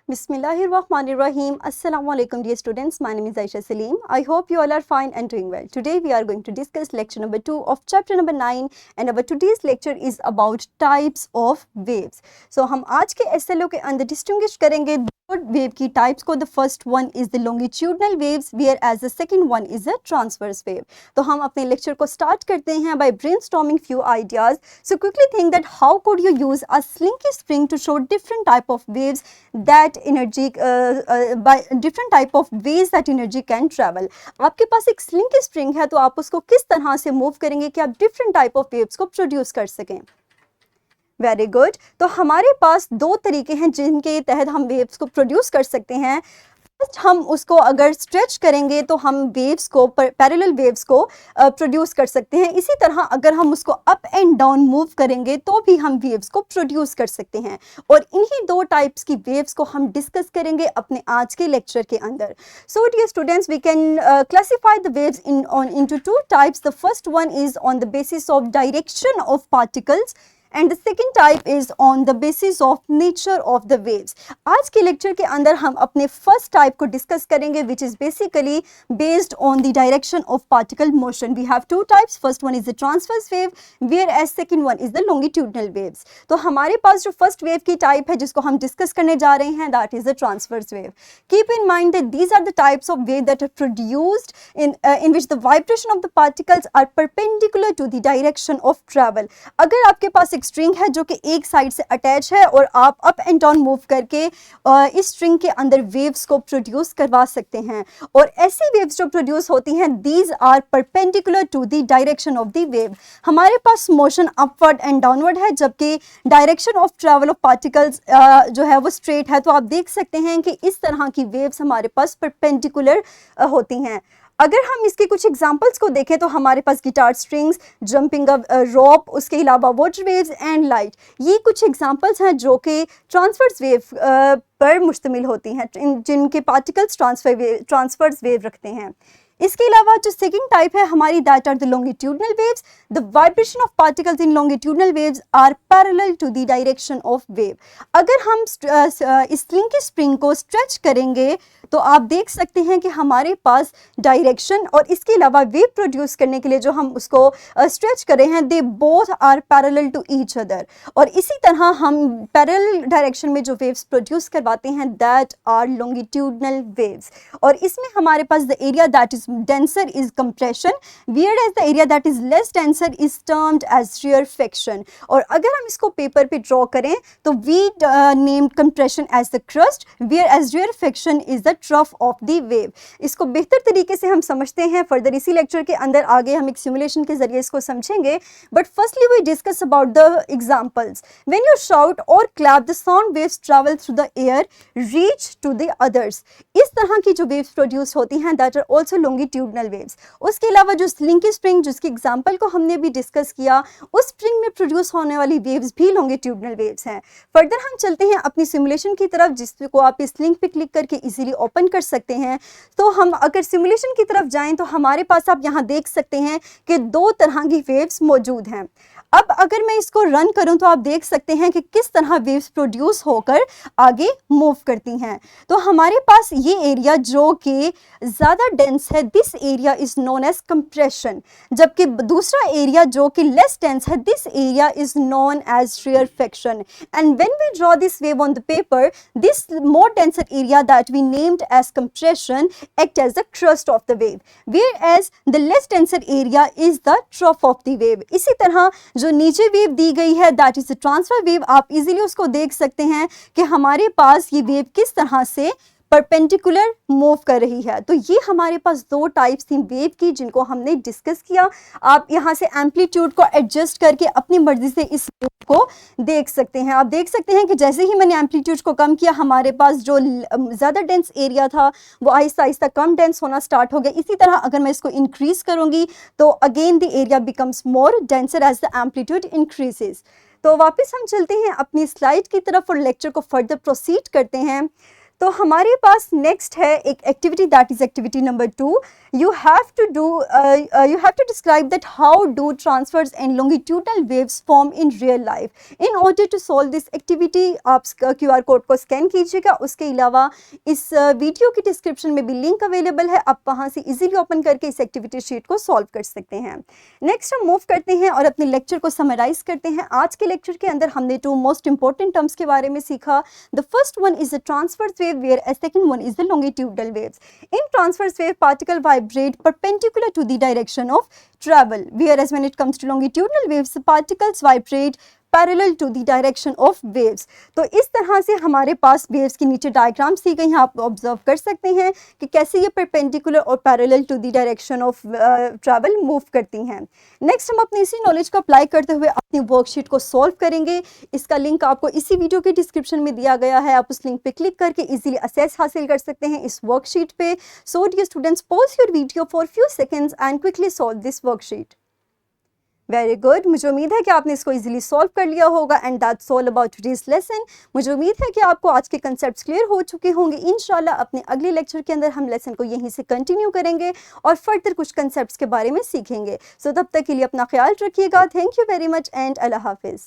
Bismillahirrahmanirrahim. Assalamu alaikum dear students. My name is Aisha Salim. I hope you all are fine and doing well. Today we are going to discuss lecture number 2 of chapter number 9 and our today's lecture is about types of waves. So हम आज के SLO के अंदर distinguish करेंगे दो wave की types को. The first one is the longitudinal waves whereas the second one is a transverse wave. तो हम अपने lecture को start करते हैं by brainstorming few ideas. So quickly think that how could you use a slinky spring to show different type of waves that energy by different type of ways that energy can travel. आपके पास एक slinky spring है तो आप उसको किस तरह से move करेंगे कि आप different type of waves को प्रोड्यूस कर सकें. Very good. तो हमारे पास दो तरीके हैं जिनके तहत हम वेव्स को प्रोड्यूस कर सकते हैं. हम उसको अगर स्ट्रेच करेंगे तो हम वेव्स को पैरेलल वेव्स को प्रोड्यूस कर सकते हैं. इसी तरह अगर हम उसको अप एंड डाउन मूव करेंगे तो भी हम वेव्स को प्रोड्यूस कर सकते हैं. और इन्हीं दो टाइप्स की वेव्स को हम डिस्कस करेंगे अपने आज के लेक्चर के अंदर. So dear students, we can classify the waves into two types. The first one is on the basis of direction of particles and the second type is on the basis of nature of the waves. आज के lecture के अंदर हम अपने first type को discuss करेंगे which is basically based on the direction of particle motion. We have two types. First one is the transverse wave whereas second one is the longitudinal waves. तो हमारे पास जो first wave की type है जिसको हम discuss करने जा रहे हैं that is the transverse wave. Keep in mind that these are the types of wave that are produced in which the vibration of the particles are perpendicular to the direction of travel. अगर आपके पास string है जो कि एक side से attach है और आप अप एंड डाउन मूव करके इस स्ट्रिंग के अंदर वेव्स को प्रोड्यूस करवा सकते हैं. और ऐसी वेव्स जो प्रोड्यूस होती हैं these are perpendicular to the direction of the wave. हमारे पास मोशन अपवर्ड एंड डाउनवर्ड है जबकि direction of travel of particles जो है वो स्ट्रेट है. तो आप देख सकते हैं कि इस तरह की वेव्स हमारे पास परपेंडिकुलर होती हैं. अगर हम इसके कुछ एग्जांपल्स को देखें तो हमारे पास गिटार स्ट्रिंग्स, जंपिंग रोप, उसके अलावा वाटर वेव्स एंड लाइट, ये कुछ एग्जांपल्स हैं जो कि ट्रांसवर्स वेव पर मुश्तमिल होती हैं जिनके पार्टिकल्स ट्रांसवर्स वेव रखते हैं. इसके अलावा जो सेकंड टाइप है हमारी that are the longitudinal waves. The vibration of particles in longitudinal waves are parallel to the direction of wave. अगर हम इस स्लिंकी स्प्रिंग को स्ट्रेच करेंगे तो आप देख सकते हैं कि हमारे पास डायरेक्शन और इसके अलावा वेव प्रोड्यूस करने के लिए जो हम उसको स्ट्रेच कर रहे हैं they both are parallel to each other. और इसी तरह हम पैरेलल डायरेक्शन में जो वेव्स प्रोड्यूस करवाते हैं दैट आर लॉन्गिट्यूडनल वेव्स. और इसमें हमारे पास the area that is denser is compression whereas the area that is less denser is termed as rarefaction. और अगर हम इसको पेपर पे ड्रॉ करें तो we named compression as the crust whereas rarefaction is the trough of the wave. इसको बेहतर तरीके से हम समझते हैं फर्दर इसी लेक्चर के अंदर. आगे हम एक सिमुलेशन के जरिए इसको समझेंगे. But firstly we discuss about the examples. When you shout or clap the sound waves travel through the air reach to the others. इस तरह की जो वेव्स प्रोड्यूस होती हैं that are also longitudinal waves. उसके अलावा जो स्लिंकी स्प्रिंग जिसके एग्जांपल को हमने भी डिस्कस किया उस स्प्रिंग में प्रोड्यूस होने वाली वेव्स भी लॉन्गिट्यूडनल वेव्स हैं. फर्दर हम चलते हैं अपनी सिमुलेशन की तरफ जिसको आप इस लिंक पे क्लिक करके इजीली ओपन कर सकते हैं. तो हम अगर सिमुलेशन की तरफ जाएं तो हमारे पास आप यहाँ देख सकते हैं कि दो तरह की वेव्स मौजूद हैं. अब अगर मैं इसको रन करूं तो आप देख सकते हैं कि किस तरह वेव्स प्रोड्यूस होकर आगे मूव करती हैं. तो हमारे पास ये एरिया जो कि ज़्यादा डेंस है this area is known as compression, जबकि दूसरा एरिया जो कि लेस डेंस है this area is known as rarefaction. And when we draw this wave on the paper this more denser area that we named as compression act as the crest of the wave whereas the less denser area is the trough of the wave. इसी तरह जो नीचे wave दी गई है that is transfer wave. आप easily उसको देख सकते हैं कि हमारे पास ये वेव किस तरह से परपेंडिकुलर मूव कर रही है. तो ये हमारे पास दो टाइप्स थी वेव की जिनको हमने डिस्कस किया. आप यहाँ से एम्पलीट्यूड को एडजस्ट करके अपनी मर्जी से इस वेव को देख सकते हैं. आप देख सकते हैं कि जैसे ही मैंने एम्पलीट्यूड को कम किया हमारे पास जो ज़्यादा डेंस एरिया था वो आहिस्ता आहिस्ता कम डेंस होना स्टार्ट हो गया. इसी तरह अगर मैं इसको इंक्रीज करूँगी तो again the area becomes more denser as the amplitude increases. तो वापस हम चलते हैं अपनी स्लाइड की तरफ और लेक्चर को फर्दर प्रोसीड करते हैं. तो हमारे पास नेक्स्ट है एक activity, that is activity number 2. You have to describe that how do transverse and longitudinal waves form in real life. In order to solve this activity, आप QR कोड को scan कीजिएगा. उसके अलावा इस वीडियो की description में भी link available है, आप वहाँ से इजीली ओपन करके इस एक्टिविटी शीट को सॉल्व कर सकते हैं. नेक्स्ट हम मूव करते हैं और अपने लेक्चर को समराइज करते हैं. आज के लेक्चर के अंदर हमने 2 मोस्ट इंपॉर्टेंट टर्म्स के बारे में सीखा. The first one is the transverse wave, whereas second one is the longitudinal waves. In transverse wave particle vibrate perpendicular to the direction of travel, whereas when it comes to longitudinal waves, the particles vibrate parallel to the direction of waves. तो इस तरह से हमारे पास waves के नीचे diagrams दी गई हैं, आप ऑब्जर्व कर सकते हैं कि कैसे ये परपेंडिकुलर और parallel to the direction of travel move करती हैं. नेक्स्ट हम अपनी इसी नॉलेज को अप्लाई करते हुए अपनी वर्कशीट को सॉल्व करेंगे. इसका लिंक आपको इसी वीडियो के डिस्क्रिप्शन में दिया गया है, आप उस लिंक पे क्लिक करके इजीली असेस हासिल कर सकते हैं इस वर्कशीट पे. So dear students, pause your video for few seconds and quickly solve this worksheet. Very good. मुझे उम्मीद है कि आपने इसको इजीली सॉल्व कर लिया होगा. And that's all about today's lesson. मुझे उम्मीद है कि आपको आज के कंसेप्ट्स क्लियर हो चुके होंगे. इंशाल्लाह अपने अगले लेक्चर के अंदर हम लेसन को यहीं से कंटिन्यू करेंगे और फर्दर कुछ कंसेप्ट्स के बारे में सीखेंगे. सो तब तक के लिए अपना ख्याल रखिएगा. Thank you very much and अल्लाह हाफिज़.